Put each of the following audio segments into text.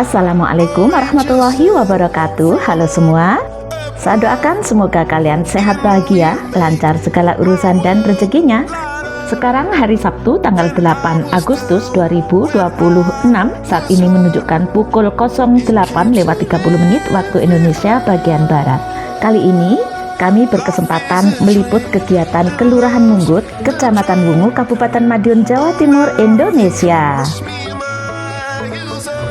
Assalamualaikum warahmatullahi wabarakatuh. Halo semua. Saya doakan semoga kalian sehat bahagia, lancar segala urusan dan rezekinya. Sekarang hari Sabtu tanggal 8 Agustus 2026. Saat ini menunjukkan pukul 08.30 waktu Indonesia bagian Barat. Kali ini kami berkesempatan meliput kegiatan Kelurahan Munggut, Kecamatan Wungu, Kabupaten Madiun, Jawa Timur, Indonesia.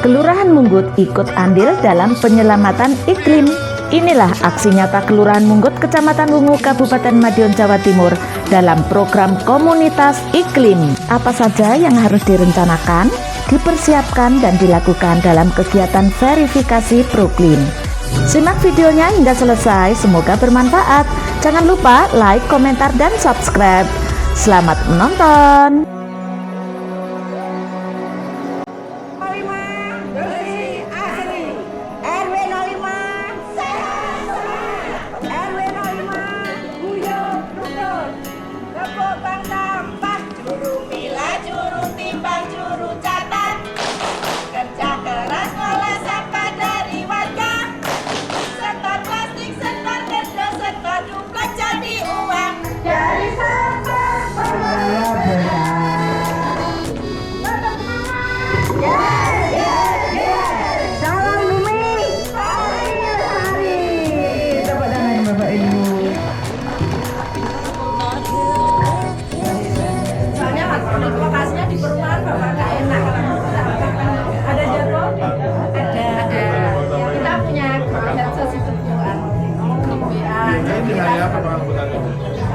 Kelurahan Munggut ikut andil dalam penyelamatan iklim. Inilah aksi nyata Kelurahan Munggut, Kecamatan Wungu, Kabupaten Madiun, Jawa Timur dalam program komunitas iklim. Apa saja yang harus direncanakan, dipersiapkan, dan dilakukan dalam kegiatan verifikasi Proklim. Simak videonya hingga selesai, semoga bermanfaat. Jangan lupa like, komentar, dan subscribe. Selamat menonton.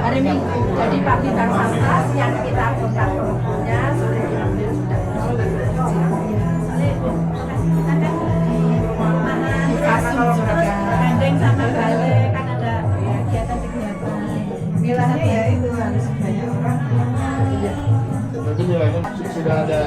Hari Minggu, jadi pagi dan sampah yang kita kontak grupnya sudah diambil, sudah gandeng sama balai kan ada kegiatan nilainya ya itu harus banyak orang. Berarti nilainya sudah ada.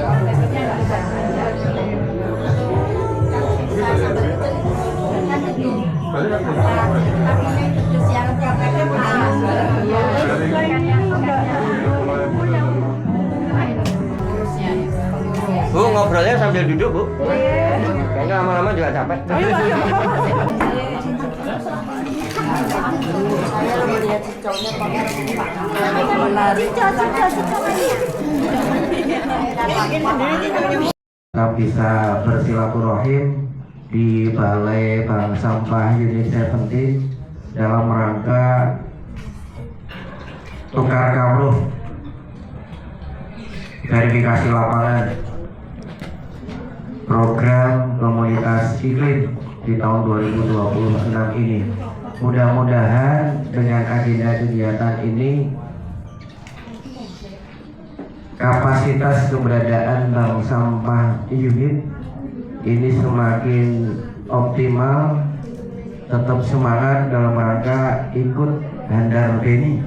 Bu, ngobrolnya sambil duduk, Bu. Kayaknya lama-lama juga capek. Kita bisa bersilaturahim di Balai Bank Sampah Unit 17 dalam rangka tukar kawruh verifikasi lapangan program komunitas iklim di tahun 2026 ini. Mudah-mudahan dengan agenda kegiatan ini kapasitas keberadaan bank sampah unit ini semakin optimal, tetap semangat dalam rangka ikut handal Beni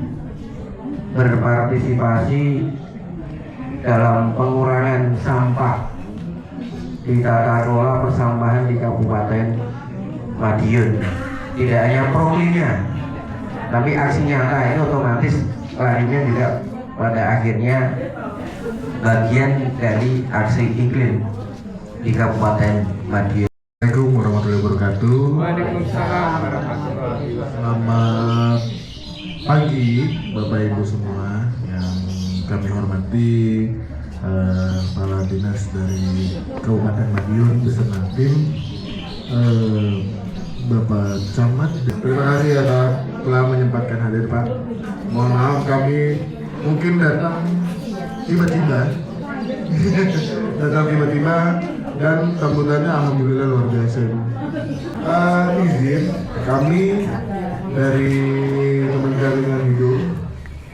berpartisipasi dalam pengurangan sampah di tata kelola persampahan di Kabupaten Madiun. Tidak hanya proklimnya, tapi aksi nyata ini otomatis larinya juga pada akhirnya bagian dari aksi iklim di Kabupaten Madiun. Assalamualaikum warahmatullahi wabarakatuh. Waalaikumsalam warahmatullahi wabarakatuh. Selamat pagi Bapak Ibu semua yang kami hormati, kepala dinas dari Kabupaten Madiun beserta tim, Bapak Camat. Terima kasih ya telah menyempatkan hadir, Pak. Mohon maaf kami mungkin datang tiba-tiba dan sambutannya alhamdulillah luar biasa. Izin kami dari Kementerian Lingkungan Hidup,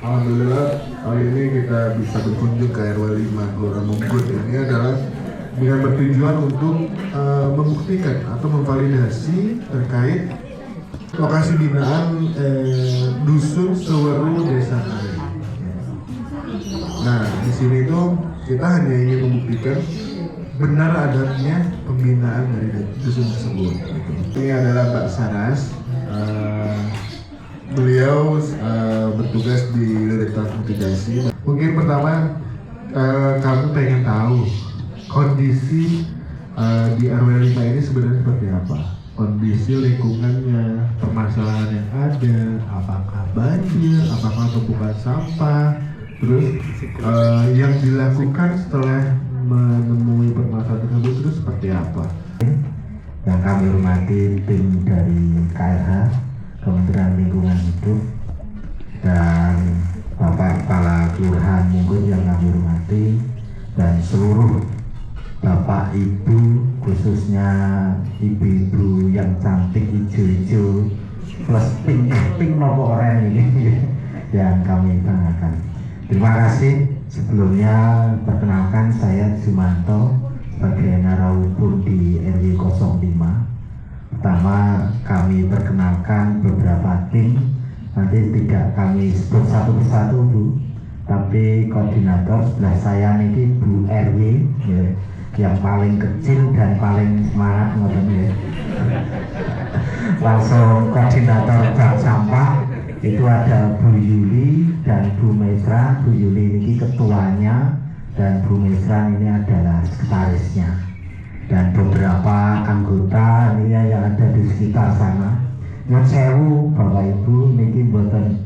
alhamdulillah kali ini kita bisa berkunjung ke RW 5 Kelurahan Munggut. Ini adalah dengan bertujuan untuk membuktikan atau memvalidasi terkait lokasi binaan Dusun Seweru Desa Kari. Nah, di sini tuh kita hanya ingin membuktikan benar adanya pembinaan dari dusun tersebut. Ini adalah Mbak Saras. Beliau bertugas di Direktorat Mitigasi. Mungkin pertama kami pengen tahu kondisi di RW 5 ini sebenarnya seperti apa? Kondisi lingkungannya, permasalahan yang ada, apakah banjir, apakah tumpukan sampah, terus yang dilakukan setelah menemui permasalahan tersebut terus seperti apa? Yang kami hormati tim dari KLH, Kementerian Lingkungan Hidup, dan Bapak Kepala Kelurahan Munggut yang kami hormati, dan seluruh Bapak Ibu, khususnya ibu-ibu yang cantik hijau-hijau plus pink nopo orange ini yang kami banggakan. Terima kasih. Sebelumnya perkenalkan, saya Jumanto sebagai narahubung di RW 05. Pertama, kami perkenalkan beberapa tim. Nanti tidak kami sebut satu persatu, Bu, tapi koordinator sebelah saya ini Bu RW ya, yang paling kecil dan paling semangat ya. Langsung koordinator bank sampah itu ada Bu Yuli dan Bu Mesra. Bu Yuli ini ketuanya dan Bu Mesra ini adalah sekretarisnya, dan beberapa anggota ini yang ada di sekitar sana. Nyun sewu Bapak Ibu, niki mboten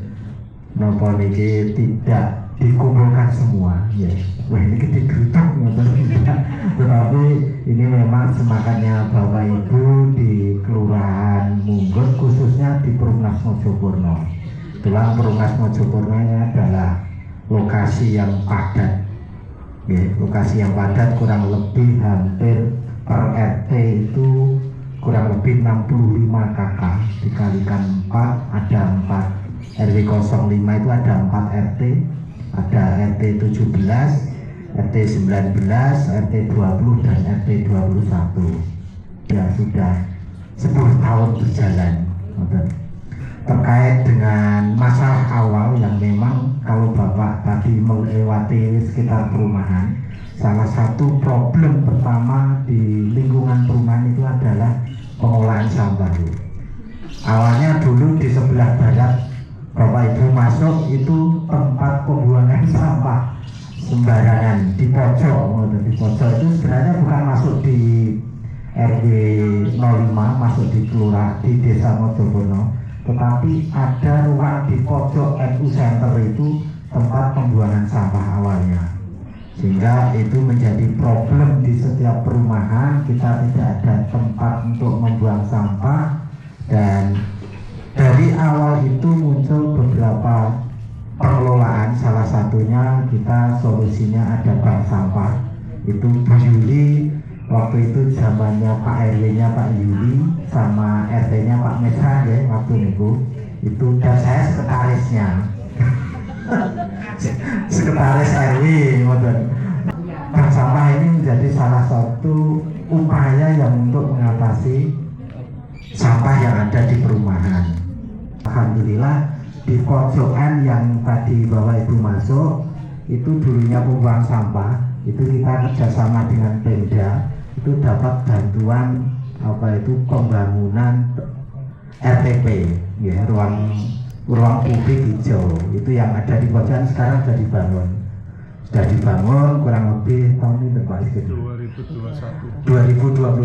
napa niki tidak dikumpulkan semua ya. Wah ini digerutuk ngoten tidak. Tetapi ini memang semangatnya Bapak Ibu di Kelurahan Munggut, khususnya di Perumnas Mojopurno. Kebetulan Perumnas Mojopurno ini adalah lokasi yang padat ya, lokasi yang padat, kurang lebih hampir per RT itu kurang lebih 65 KK, dikalikan 4 ada 4 RW 05 itu ada 4 RT, ada RT 17, RT 19, RT 20 dan RT 21. Ya sudah 10 tahun berjalan. Terkait dengan masalah awal yang memang kalau Bapak tadi melewati sekitar perumahan, salah satu problem pertama di lingkungan perumahan itu adalah pengolahan sampah. Awalnya dulu di sebelah barat Bapak Ibu masuk itu tempat pembuangan sampah sembarangan di pojok. Di pojok itu sebenarnya bukan masuk di RW 05, masuk di kelurahan di Desa Mojopurno, tetapi ada ruang di pojok NU Center itu tempat pembuangan sampah awalnya. Sehingga itu menjadi problem di setiap perumahan, kita tidak ada tempat untuk membuang sampah. Dan dari awal itu muncul beberapa pengelolaan, salah satunya kita solusinya ada bank sampah. Itu Bu Yuli, waktu itu zamannya Pak RW-nya Pak Yuli sama RT-nya Pak Mesra ya, waktu itu dan saya sekretarisnya. Sekretaris RW. Bank sampah ini menjadi salah satu upaya yang untuk mengatasi sampah yang ada di perumahan. Alhamdulillah di pojokan yang tadi Bapak Ibu masuk itu dulunya pembuang sampah, itu kita kerjasama dengan Pemda, itu dapat bantuan pembangunan RTP ya, ruang publik hijau itu yang ada di pojokan sekarang sudah dibangun kurang lebih tahun ini Pak 2021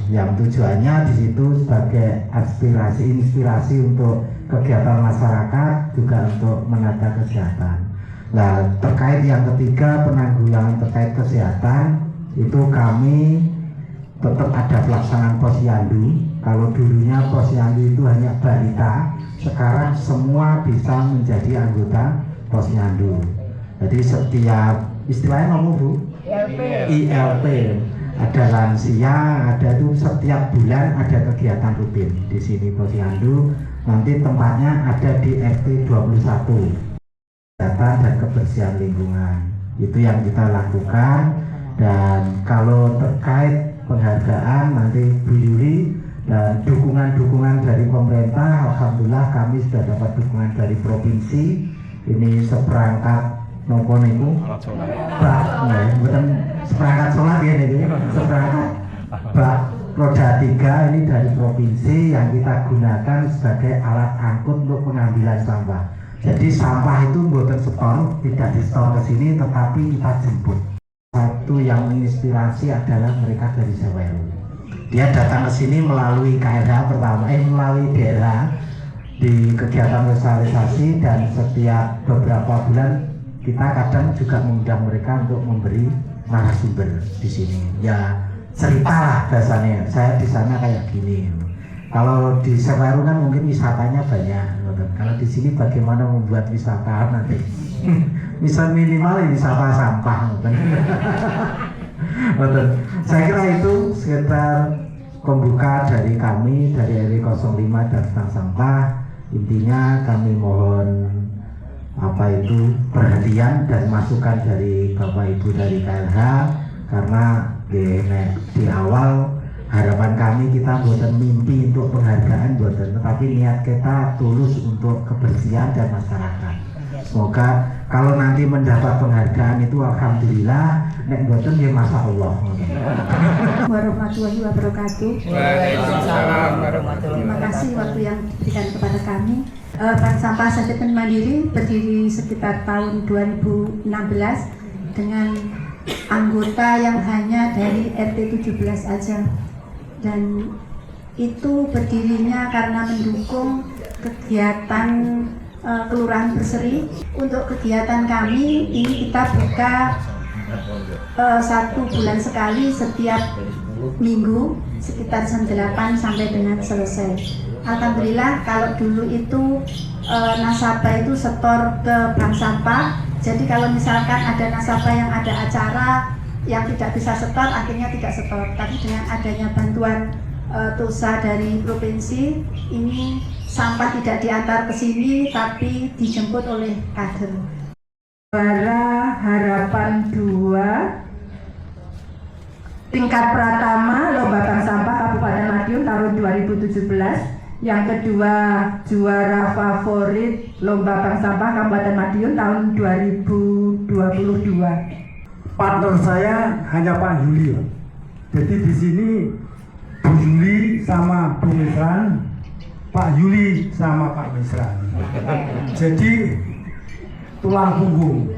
yang tujuannya di situ sebagai inspirasi untuk kegiatan masyarakat, juga untuk menata kesehatan. Nah, terkait yang ketiga, penanggulangan terkait kesehatan, itu kami tetap ada pelaksanaan posyandu. Kalau dulunya posyandu itu hanya balita, sekarang semua bisa menjadi anggota posyandu. Jadi setiap istilahnya ngomong Bu, ILP, ada lansia, ada itu setiap bulan ada kegiatan rutin di sini posyandu. Nanti tempatnya ada di RT 21, data dan kebersihan lingkungan. Itu yang kita lakukan. Dan kalau terkait penghargaan nanti Bu Yuli dan dukungan dari pemerintah, alhamdulillah kami sudah dapat dukungan dari provinsi. Ini seperangkat nopo niku bak, bukan seperangkat sholat ya niku, seperangkat bak roda 3 ini dari provinsi yang kita gunakan sebagai alat angkut untuk pengambilan sampah. Jadi sampah itu buatan setor, tidak disetor ke sini, tetapi kita jemput. satu yang menginspirasi adalah mereka dari Seweru. Dia datang ke sini melalui KRH pertama, melalui daerah di kegiatan sosialisasi, dan setiap beberapa bulan kita kadang juga mengundang mereka untuk memberi narasumber di sini. Ya cerita lah bahasanya. Saya di sana kayak gini. Kalau di Seweru kan mungkin wisatanya banyak. Kalau di sini bagaimana membuat wisata nanti? Bisa minimal wisata sampah. Saya kira itu sekitar pembuka dari kami dari RW 05 dan Bank Sampah. Intinya kami mohon perhatian dan masukan dari Bapak Ibu dari KLH, karena di awal harapan kami kita buatan mimpi untuk penghargaan buatan, tetapi niat kita tulus untuk kebersihan dan masyarakat. Semoga kalau nanti mendapat penghargaan itu alhamdulillah, nek buatan ya masya Allah. Warahmatullahi wabarakatuh. Terima kasih waktu yang diberikan kepada kami. Bank Sampah Sajetan Mandiri berdiri sekitar tahun 2016 dengan anggota yang hanya dari RT 17 aja, dan itu berdirinya karena mendukung kegiatan Kelurahan Berseri. Untuk kegiatan kami ini kita buka 1 bulan sekali setiap minggu sekitar jam 8 sampai dengan selesai. Alhamdulillah kalau dulu itu nasabah itu setor ke bank sampah. Jadi kalau misalkan ada nasabah yang ada acara yang tidak bisa setor, akhirnya tidak setor. Tapi dengan adanya bantuan TUSA dari provinsi, ini sampah tidak diantar ke sini tapi dijemput oleh kader. Juara Harapan 2 tingkat pratama Lomba Bank Sampah Kabupaten Madiun tahun 2017. Yang kedua juara favorit Lomba Bank Sampah Kabupaten Madiun tahun 2022. Partner saya hanya Pak Yuli. Jadi di sini Bu Yuli sama Bu Misran, Pak Yuli sama Pak Misran. Jadi tulang punggung.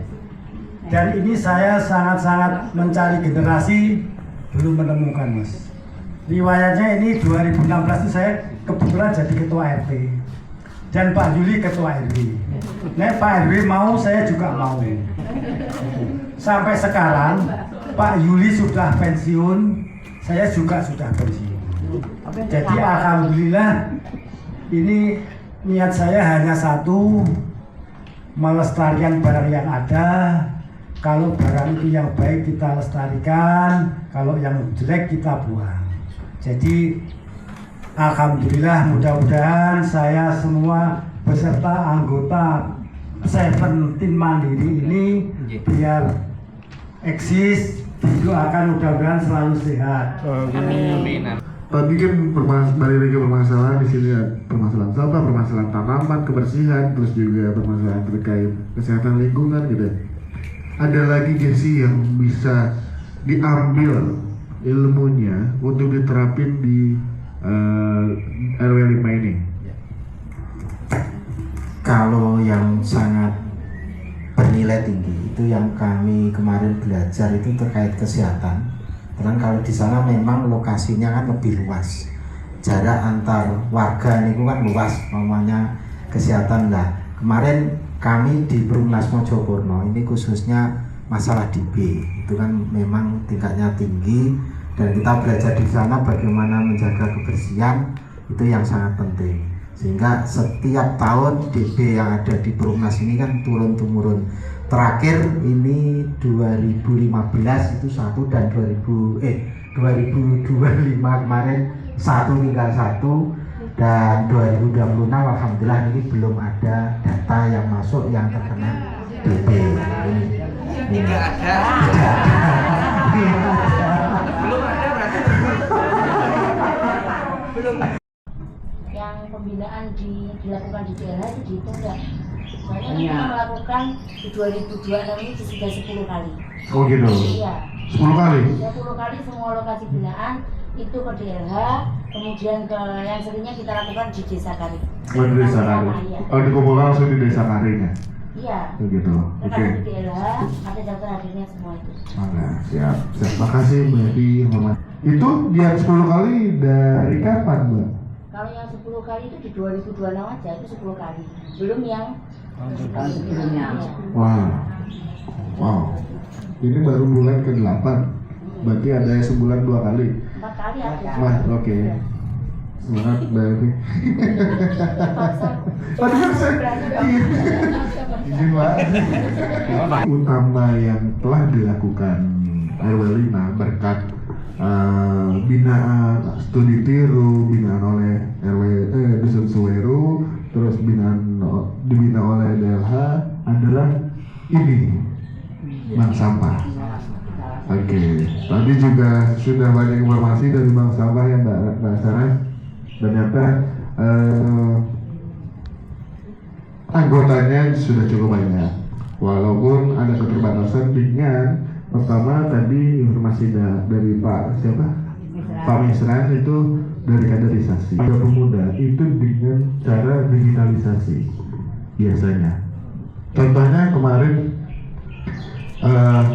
Dan ini saya sangat-sangat mencari generasi, belum menemukan, Mas. Riwayatnya ini 2016 itu saya kebetulan jadi ketua RT dan Pak Yuli ketua RW. Nah, Pak RW mau, saya juga mau. Sampai sekarang Pak Yuli sudah pensiun, saya juga sudah pensiun. Jadi alhamdulillah ini niat saya hanya satu, melestarikan barang yang ada. Kalau barang itu yang baik kita lestarikan, kalau yang jelek kita buang. Jadi alhamdulillah, mudah-mudahan saya semua beserta anggota 17 Mandiri ini biar eksis, didoakan mudah-mudahan selalu sehat. Amin. Tadi kan balik lagi permasalahan di sini, permasalahan sampah, permasalahan tanaman, kebersihan, terus juga permasalahan terkait kesehatan lingkungan gitu. Ada lagi gak sih yang bisa diambil ilmunya untuk diterapin di RW 5 ini? Kalau yang sangat bernilai tinggi itu yang kami kemarin belajar itu terkait kesehatan. Karena kalau di sana memang lokasinya kan lebih luas, jarak antar warga itu kan luas, namanya kesehatan lah. Kemarin kami di Perumnas Mojopurno ini khususnya masalah DB itu kan memang tingkatnya tinggi, dan kita belajar di sana bagaimana menjaga kebersihan, itu yang sangat penting. Sehingga setiap tahun DB yang ada di Perumnas ini kan turun-temurun. Terakhir ini 2015 itu 1, dan 2025 kemarin 1 tinggal 1, dan 2026 alhamdulillah ini belum ada data yang masuk yang terkena DB. Tidak ada. Belum ada berarti. Belum. Yang pembinaan dilakukan di daerah itu dihitung enggak? Soalnya kita melakukan di 2026 ini sudah 10 kali. Oh gitu? Iya. 10 kali? 10 kali semua lokasi binaan itu ke DLH, kemudian ke yang seringnya kita lakukan di Desa Kari. Oh di Desa Kari? Oh dikumpulkan langsung di Desa Kari ya? Iya. Begitu. Oke. Rekan di DLH ada daftar hadirnya semua itu. Oke, siap. Makasih Mbak Evi, hormat. Itu dia 10 kali dari kapan, Mbak? Kalau yang 10 kali itu di 2026 aja, itu 10 kali. Belum yang sebelumnya. Wow. Ini baru bulan ke-8. Berarti ada sebulan 2 kali. 4 kali ada. Oke. Semangat Mbak Evi. Izin Pak. Utama yang telah dilakukan RW 5 berkat binaan studi tiru, binaan oleh RW Dusun Suweru, terus dibina oleh DLH adalah ini Bank Sampah. Oke, tadi juga sudah banyak informasi dari Bank Sampah yang Mbak Sarah. Ternyata anggotanya sudah cukup banyak, walaupun ada keterbatasan dengan pertama tadi informasi dari Pak Misran itu dari kaderisasi. Para pemuda itu dengan cara digitalisasi biasanya. Contohnya kemarin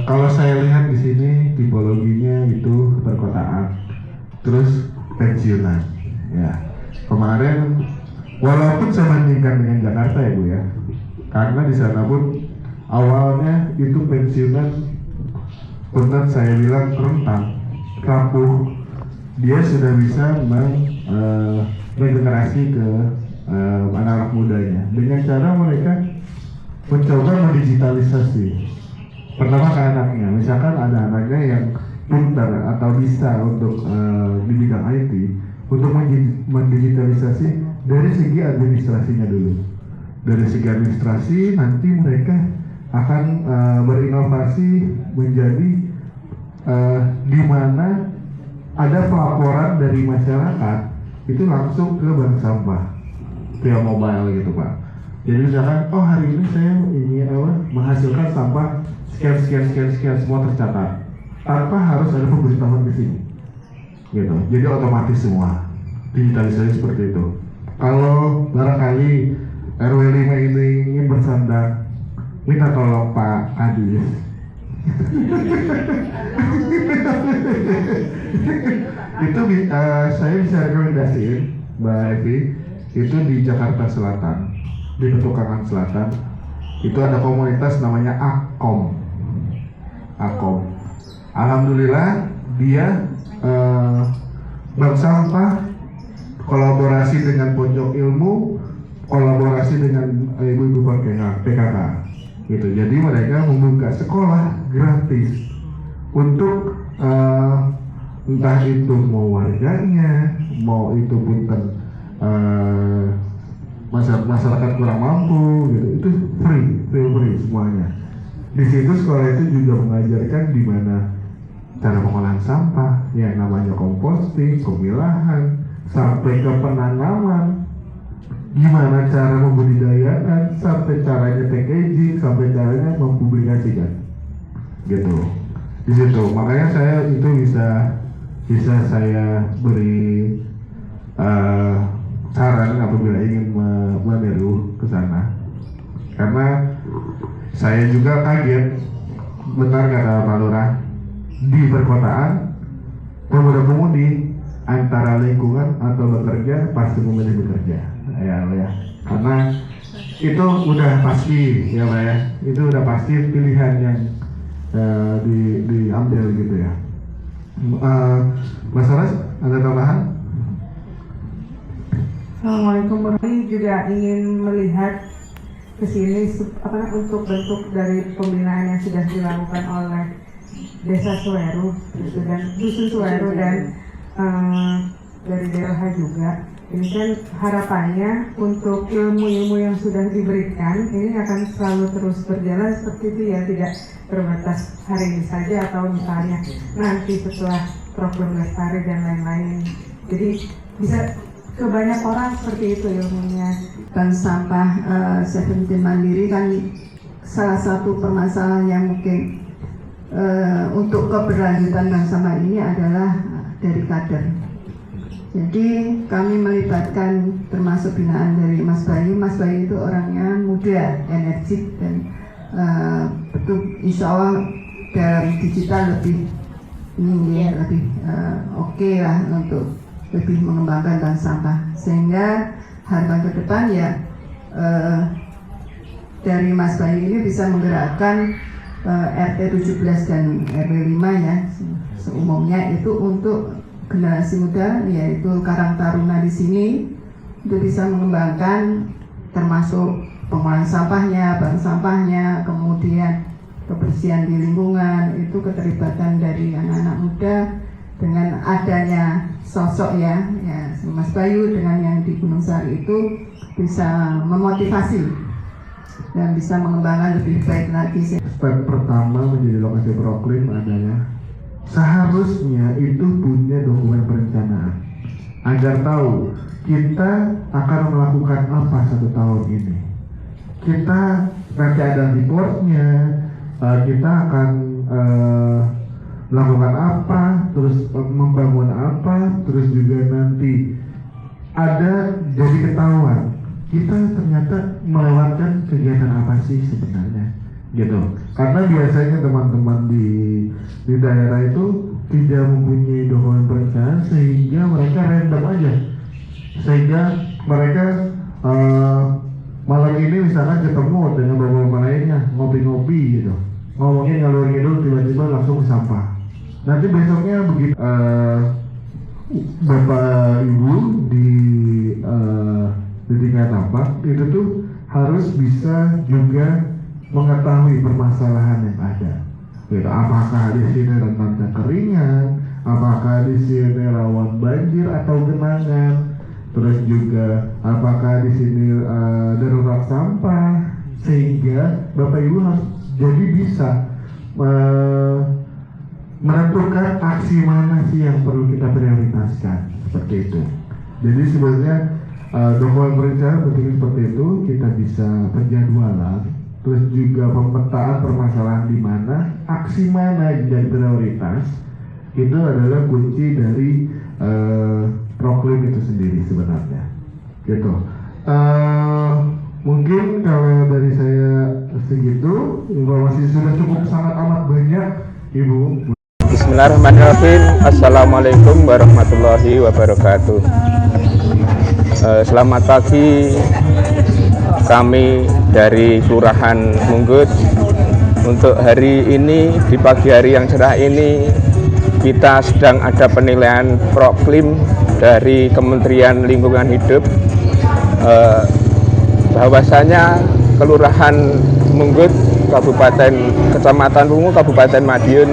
kalau saya lihat di sini tipologinya itu perkotaan, terus pensiunan. Ya, kemarin walaupun saya bandingkan dengan Jakarta ya Bu ya, karena di sana pun awalnya itu pensiunan, benar saya bilang rentan, rapuh. Dia sudah bisa regenerasi ke anak-anak mudanya dengan cara mereka mencoba mendigitalisasi. Pertama ke anaknya, misalkan ada anaknya yang pintar atau bisa untuk di bidang IT, untuk mendigitalisasi dari segi administrasinya dulu. Dari segi administrasi nanti mereka akan berinovasi menjadi di mana ada pelaporan dari masyarakat itu langsung ke bank sampah via mobile gitu Pak. Jadi misalkan hari ini saya menghasilkan sampah sekian semua tercatat tanpa harus ada pemberitahuan di sini. Gitu. Jadi otomatis semua digitalisasi seperti itu. Kalau barangkali RW 5 ini ingin bersandar, minta tolong Pak Kadis. Itu saya bisa rekomendasiin Mbak Evi, itu di Jakarta Selatan, di Petukangan Selatan, itu ada komunitas namanya Akom. Alhamdulillah dia bank sampah kolaborasi dengan pojok ilmu, kolaborasi dengan ibu-ibu PKK gitu. Jadi mereka membuka sekolah gratis untuk entah itu mau warganya, mau itu punten masyarakat kurang mampu gitu. Itu free semuanya. Di situ sekolah itu juga mengajarkan di mana cara pengolahan sampah, yang namanya komposting, pemilahan, sampai ke penanaman, gimana cara membudidayakan, sampai caranya packaging, sampai caranya mempublikasikan, gitu. Di situ, makanya saya itu bisa saya beri saran apabila ingin meniru ke sana, karena saya juga kaget, benar kata Pak Lurah, di perkotaan pemuda-pemudi antara lingkungan atau bekerja pasti memilih bekerja, ya, karena itu udah pasti ya Pak ya, itu udah pasti pilihan yang diambil gitu ya. Mas Aras, ada tambahan? Assalamualaikum warahmatullahi wabarakatuh. Juga ingin melihat ke sini untuk bentuk dari pembinaan yang sudah dilakukan oleh Desa Suweru dan Dusun Suweru dan dari DLH juga. Ini kan harapannya untuk ilmu-ilmu yang sudah diberikan ini akan selalu terus berjalan seperti itu ya, tidak terbatas hari ini saja atau misalnya nanti setelah program lestari dan lain-lain. Jadi bisa ke banyak orang seperti itu ilmunya. Bank sampah Seventeen Mandiri kan salah satu permasalahan yang mungkin untuk keberlanjutan bank sampah ini adalah dari kader. Jadi kami melibatkan termasuk binaan dari Mas Bayu. Mas Bayu itu orangnya muda. muda, energik, dan betul insya Allah dalam digital lebih lebih oke lah untuk lebih mengembangkan bank sampah, sehingga harapan ke depan ya dari Mas Bayu ini bisa menggerakkan RT 17 dan RW 5 ya seumumnya itu untuk generasi muda, yaitu Karang Taruna di sini untuk bisa mengembangkan termasuk pengolahan sampahnya, bank sampahnya, kemudian kebersihan di lingkungan, itu keterlibatan dari anak-anak muda dengan adanya sosok ya Mas Bayu dengan yang di Gunung Sari itu bisa memotivasi dan bisa mengembangkan lebih baik lagi. Step pertama menjadi lokasi proklim adalah seharusnya itu punya dokumen perencanaan agar tahu kita akan melakukan apa 1 tahun ini. Kita nanti ada reportnya, kita akan melakukan apa, terus membangun apa, terus juga nanti ada jadi ketahuan kita ternyata melewatkan kegiatan apa sih sebenarnya, gitu. Karena biasanya teman-teman di daerah itu tidak mempunyai dokumen perencanaan sehingga mereka random aja, sehingga mereka malam ini misalkan ketemu dengan beberapa lainnya ngopi-ngopi gitu, ngomongin ngalur ngidul, tiba-tiba langsung ke sampah. Nanti besoknya begitu Bapak Ibu di tingkat tapak itu tuh harus bisa juga mengetahui permasalahan yang ada. Gitu. Apakah di sini rentan kekeringan, apakah di sini rawan banjir atau genangan, terus juga apakah di sini darurat sampah, sehingga Bapak Ibu harus jadi bisa menentukan aksi mana sih yang perlu kita prioritaskan, seperti itu. Jadi sebenarnya dokumen perencanaan penting seperti itu, kita bisa penjadwalan, terus juga pemetaan permasalahan di mana, aksi mana yang jadi prioritas, itu adalah kunci dari proklim itu sendiri sebenarnya, gitu. Mungkin kalau dari saya segitu, informasi sudah cukup sangat amat banyak, Ibu. Bismillahirrahmanirrahim. Assalamualaikum warahmatullahi wabarakatuh. Selamat pagi, kami dari Kelurahan Munggut. Untuk hari ini, di pagi hari yang cerah ini, kita sedang ada penilaian proklim dari Kementerian Lingkungan Hidup, bahwasanya Kelurahan Munggut, Kecamatan Wungu, Kabupaten Madiun,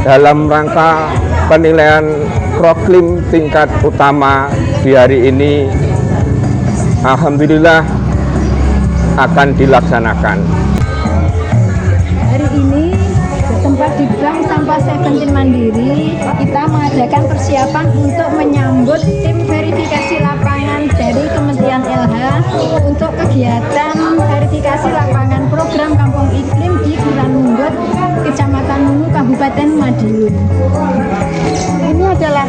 dalam rangka penilaian proklim tingkat utama di hari ini, alhamdulillah akan dilaksanakan. Hari ini bertempat di Bank Sampah 17 Mandiri, kita mengadakan persiapan untuk menyambut tim verifikasi lapangan dari Kementerian LH untuk kegiatan verifikasi lapangan program Kampung Iklim di Kelurahan Munggut, Kecamatan Wungu, Kabupaten Madiun. Ini adalah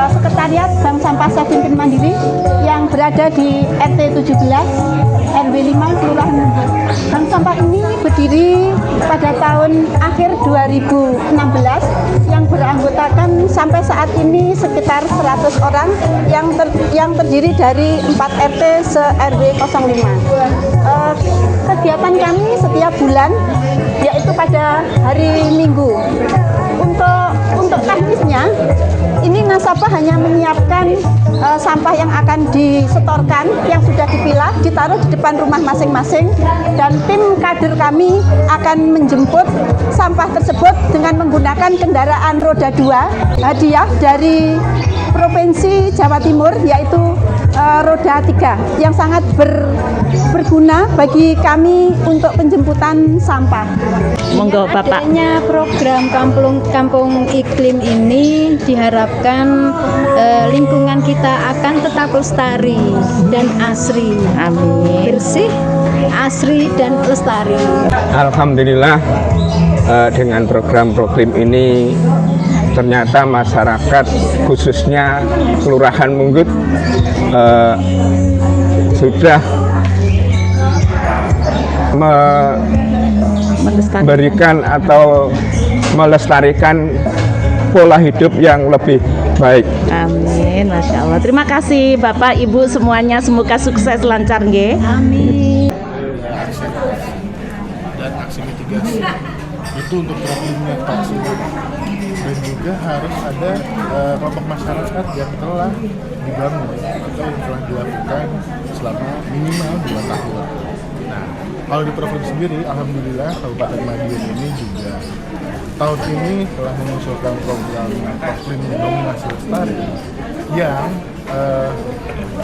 Sekretariat Bank Sampah 17 Mandiri yang berada di RT 17 RW 5 Kelurahan Munggut. Bank sampah ini berdiri pada tahun akhir 2016 yang beranggotakan sampai saat ini sekitar 100 orang yang terdiri dari 4 RT se-RW 05. Kegiatan kami setiap bulan yaitu pada hari Minggu. Untuk teknisnya, ini nasabah hanya menyiapkan sampah yang akan disetorkan, yang sudah dipilah, ditaruh di depan rumah masing-masing, dan tim kader kami akan menjemput sampah tersebut dengan menggunakan kendaraan roda 2 hadiah dari Provinsi Jawa Timur, yaitu roda 3 yang sangat berguna bagi kami untuk penjemputan sampah. Monggo Bapak. Adanya program Kampung Iklim ini diharapkan lingkungan kita akan tetap lestari dan asri. Amin. Bersih, asri dan lestari. Alhamdulillah dengan program proklim ini ternyata masyarakat khususnya Kelurahan Munggut sudah memberikan atau melestarikan pola hidup yang lebih baik. Amin, Masya Allah. Terima kasih Bapak Ibu semuanya, semoga sukses lancar nggih. Amin. Dan aksi mitigasi itu untuk problemnya tersebut, dan juga harus ada kelompok masyarakat yang telah dibangun atau yang telah dilakukan selama minimal 2 tahun. Nah, kalau di provinsi sendiri, alhamdulillah Kabupaten Madiun ini juga tahun ini telah mengusulkan program Proklim Nominasi Lestari yang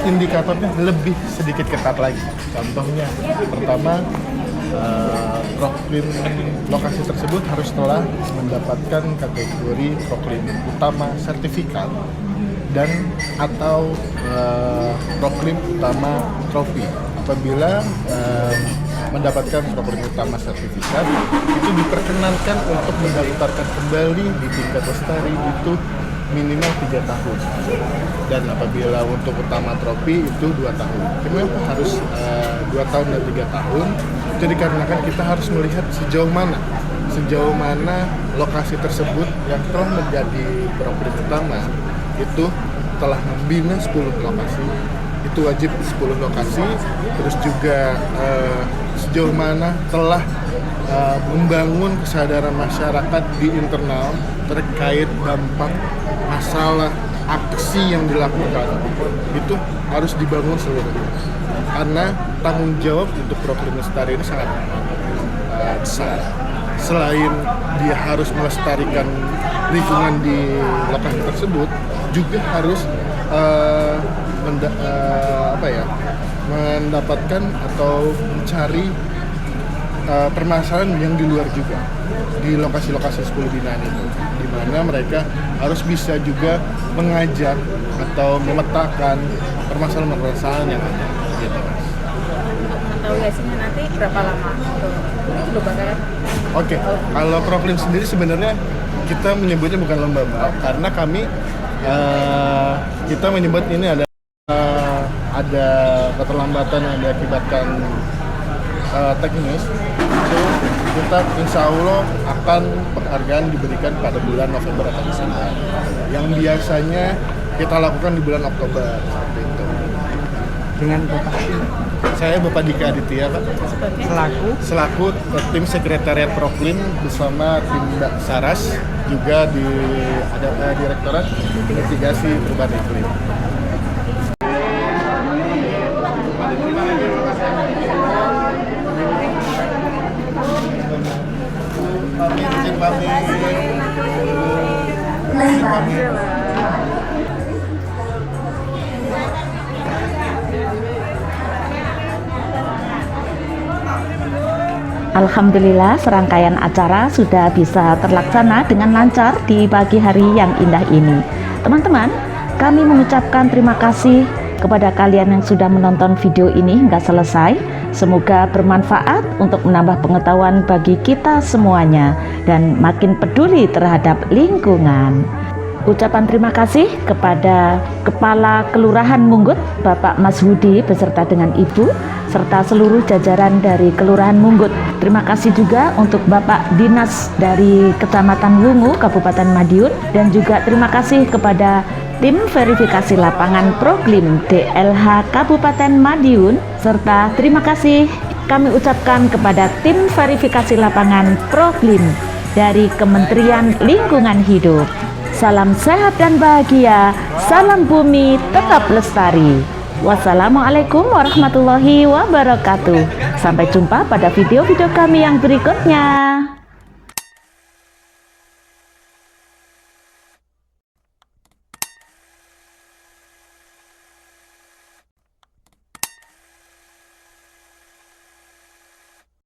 indikatornya lebih sedikit ketat lagi. Contohnya, pertama, proklim lokasi tersebut harus telah mendapatkan kategori proklim utama sertifikat dan atau proklim utama trofi. Apabila mendapatkan proklim utama sertifikat, itu diperkenankan untuk mendaftarkan kembali di tingkat lestari itu minimal 3 tahun, dan apabila untuk utama trofi itu 2 tahun. Kenapa harus 2 tahun dan 3 tahun? Itu dikarenakan kita harus melihat sejauh mana lokasi tersebut yang telah menjadi proklim utama itu telah membina 10 lokasi. Itu wajib 10 lokasi, terus juga sejauh mana telah membangun kesadaran masyarakat di internal terkait dampak masalah aksi yang dilakukan, itu harus dibangun seluruhnya, karena tanggung jawab untuk proklim lestari ini sangat besar. Selain dia harus melestarikan lingkungan di lokasi tersebut, juga harus mendapatkan atau mencari permasalahan yang di luar juga di lokasi-lokasi 10 binaan itu, di mana mereka harus bisa juga mengajak atau memetakan permasalahan-permasalahan yang ada, gitu Mas. Tahu hasilnya nanti berapa lama itu lomba kayak? Oke, kalau proklim sendiri sebenarnya kita menyebutnya bukan lomba, karena kami kita menyebut ini ada keterlambatan yang diakibatkan teknis. Itu kita insya Allah akan penghargaan diberikan pada bulan November atau Desember, yang biasanya kita lakukan di bulan Oktober, seperti itu. Dengan Bapak? Saya Bapak Dika Aditya, Pak. Selaku tim sekretariat Proklim bersama tim Mbak Saras, juga ada Direktorat Mitigasi Perubahan Iklim. Alhamdulillah, serangkaian acara sudah bisa terlaksana dengan lancar di pagi hari yang indah ini. Teman-teman, kami mengucapkan terima kasih kepada kalian yang sudah menonton video ini hingga selesai. Semoga bermanfaat untuk menambah pengetahuan bagi kita semuanya dan makin peduli terhadap lingkungan. Ucapan terima kasih kepada Kepala Kelurahan Munggut, Bapak Mas Hudi beserta dengan Ibu, serta seluruh jajaran dari Kelurahan Munggut. Terima kasih juga untuk Bapak Dinas dari Kecamatan Wungu, Kabupaten Madiun, dan juga terima kasih kepada tim verifikasi lapangan Proklim DLH Kabupaten Madiun, serta terima kasih kami ucapkan kepada tim verifikasi lapangan Proklim dari Kementerian Lingkungan Hidup. Salam sehat dan bahagia, salam bumi tetap lestari. Wassalamualaikum warahmatullahi wabarakatuh. Sampai jumpa pada video-video kami yang berikutnya.